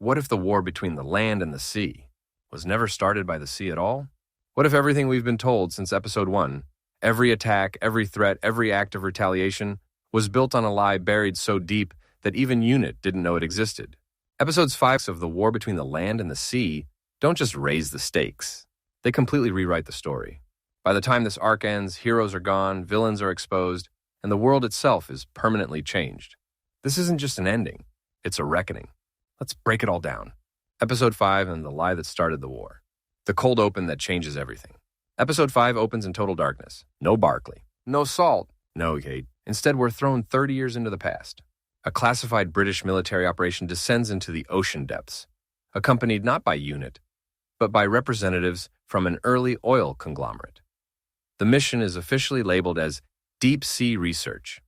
What if the war between the land and the sea was never started by the sea at all? What if everything we've been told since episode 1, every attack, every threat, every act of retaliation, was built on a lie buried so deep that even UNIT didn't know it existed? Episodes 5 of the war between the land and the sea don't just raise the stakes. They completely rewrite the story. By the time this arc ends, heroes are gone, villains are exposed, and the world itself is permanently changed. This isn't just an ending, it's a reckoning. Let's break it all down. Episode 5 and the lie that started the war. The cold open that changes everything. Episode 5 opens in total darkness. No Barclay. No Salt. No Kate. Instead, we're thrown 30 years into the past. A classified British military operation descends into the ocean depths, accompanied not by UNIT, but by representatives from an early oil conglomerate. The mission is officially labeled as deep sea research.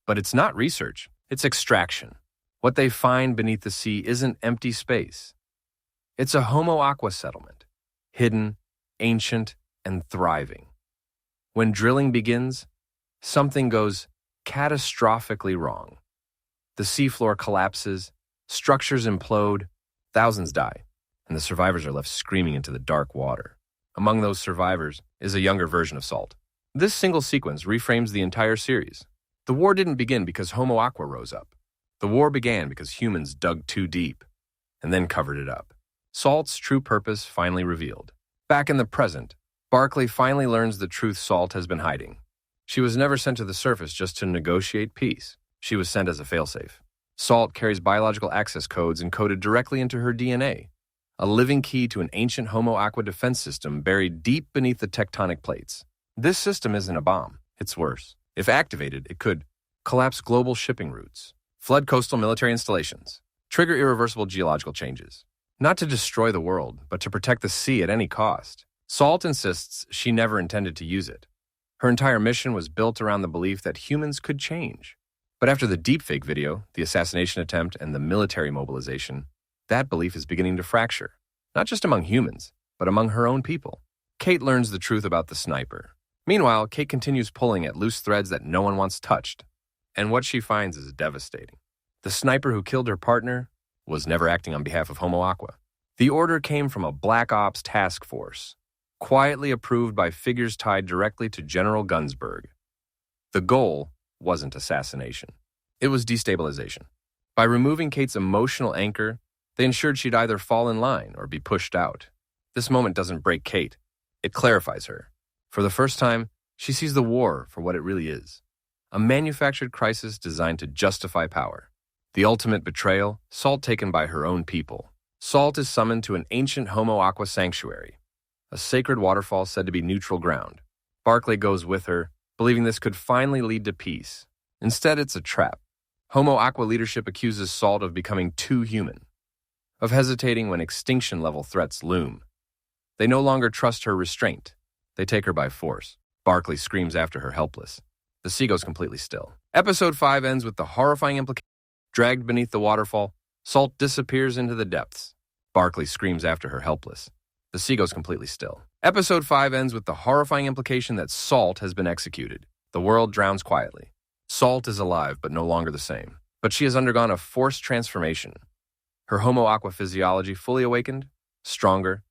But it's not research, it's extraction. What they find beneath the sea isn't empty space. It's a Homo Aqua settlement, hidden, ancient, and thriving. When drilling begins, something goes catastrophically wrong. The seafloor collapses, structures implode, thousands die, and the survivors are left screaming into the dark water. Among those survivors is a younger version of Salt. This single sequence reframes the entire series. The war didn't begin because Homo Aqua rose up. The war began because humans dug too deep and then covered it up. Salt's true purpose finally revealed. Back in the present, Barclay finally learns the truth Salt has been hiding. She was never sent to the surface just to negotiate peace. She was sent as a failsafe. Salt carries biological access codes encoded directly into her DNA, a living key to an ancient Homo Aqua defense system buried deep beneath the tectonic plates. This system isn't a bomb. It's worse. If activated, it could collapse global shipping routes, flood coastal military installations, trigger irreversible geological changes. Not to destroy the world, but to protect the sea at any cost. Salt insists she never intended to use it. Her entire mission was built around the belief that humans could change. But after the deepfake video, the assassination attempt, and the military mobilization, that belief is beginning to fracture, not just among humans, but among her own people. Kate learns the truth about the sniper. Meanwhile, Kate continues pulling at loose threads that no one wants touched. And what she finds is devastating. The sniper who killed her partner was never acting on behalf of Homo Aqua. The order came from a Black Ops task force, quietly approved by figures tied directly to General Gunsberg. The goal wasn't assassination. It was destabilization. By removing Kate's emotional anchor, they ensured she'd either fall in line or be pushed out. This moment doesn't break Kate. It clarifies her. For the first time, she sees the war for what it really is. A manufactured crisis designed to justify power. The ultimate betrayal, Salt taken by her own people. Salt is summoned to an ancient Homo Aqua sanctuary, a sacred waterfall said to be neutral ground. Barclay goes with her, believing this could finally lead to peace. Instead, it's a trap. Homo Aqua leadership accuses Salt of becoming too human, of hesitating when extinction-level threats loom. They no longer trust her restraint. They take her by force. Barclay screams after her, helpless. The sea goes completely still. Episode 5 ends with the horrifying implication. Dragged beneath the waterfall, Salt disappears into the depths. Barclay screams after her, helpless. The sea goes completely still. Episode 5 ends with the horrifying implication that Salt has been executed. The world drowns quietly. Salt is alive, but no longer the same. But she has undergone a forced transformation. Her Homo Aqua physiology fully awakened, stronger,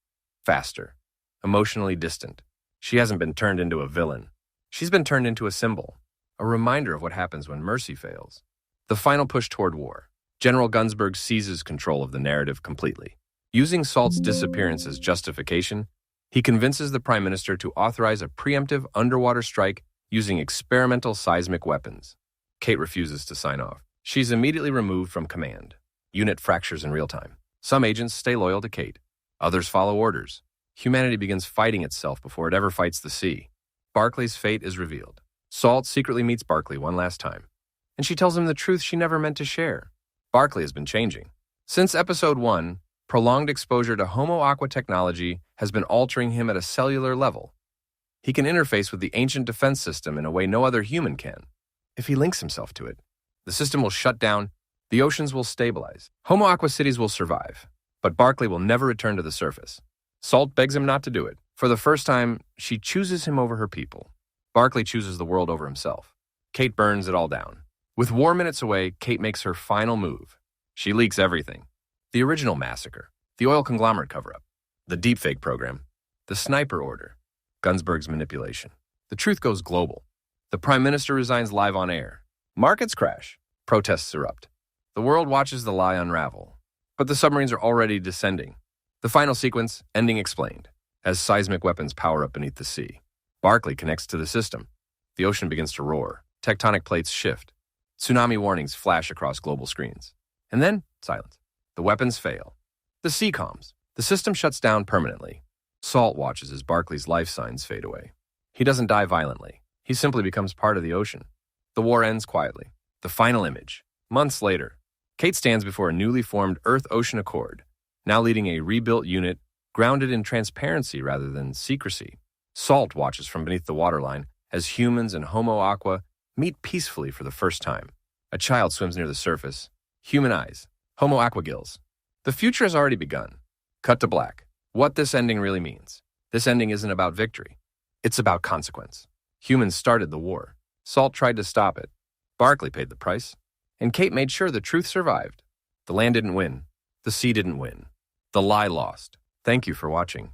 faster, emotionally distant. She hasn't been turned into a villain. She's been turned into a symbol, a reminder of what happens when mercy fails. The final push toward war. General Gunsberg seizes control of the narrative completely. Using Salt's disappearance as justification, he convinces the Prime Minister to authorize a preemptive underwater strike using experimental seismic weapons. Kate refuses to sign off. She's immediately removed from command. Unit fractures in real time. Some agents stay loyal to Kate. Others follow orders. Humanity begins fighting itself before it ever fights the sea. Barclay's fate is revealed. Salt secretly meets Barclay one last time, and she tells him the truth she never meant to share. Barclay has been changing. Since episode 1, prolonged exposure to Homo Aqua technology has been altering him at a cellular level. He can interface with the ancient defense system in a way no other human can. If he links himself to it, the system will shut down, the oceans will stabilize, Homo Aqua cities will survive, but Barclay will never return to the surface. Salt begs him not to do it. For the first time, she chooses him over her people. Barclay chooses the world over himself. Kate burns it all down. With war minutes away, Kate makes her final move. She leaks everything. The original massacre, the oil conglomerate cover-up, the deepfake program, the sniper order, Gunsberg's manipulation. The truth goes global. The Prime Minister resigns live on air. Markets crash. Protests erupt. The world watches the lie unravel. But the submarines are already descending. The final sequence, ending explained, as seismic weapons power up beneath the sea. Barclay connects to the system. The ocean begins to roar. Tectonic plates shift. Tsunami warnings flash across global screens. And then, silence. The weapons fail. The sea calms. The system shuts down permanently. Salt watches as Barclay's life signs fade away. He doesn't die violently. He simply becomes part of the ocean. The war ends quietly. The final image. Months later, Kate stands before a newly formed Earth-Ocean Accord, now leading a rebuilt unit grounded in transparency rather than secrecy. Salt watches from beneath the waterline as humans and Homo Aqua meet peacefully for the first time. A child swims near the surface. Human eyes. Homo Aqua gills. The future has already begun. Cut to black. What this ending really means. This ending isn't about victory. It's about consequence. Humans started the war. Salt tried to stop it. Barclay paid the price. And Kate made sure the truth survived. The land didn't win. The sea didn't win. The lie lost. Thank you for watching.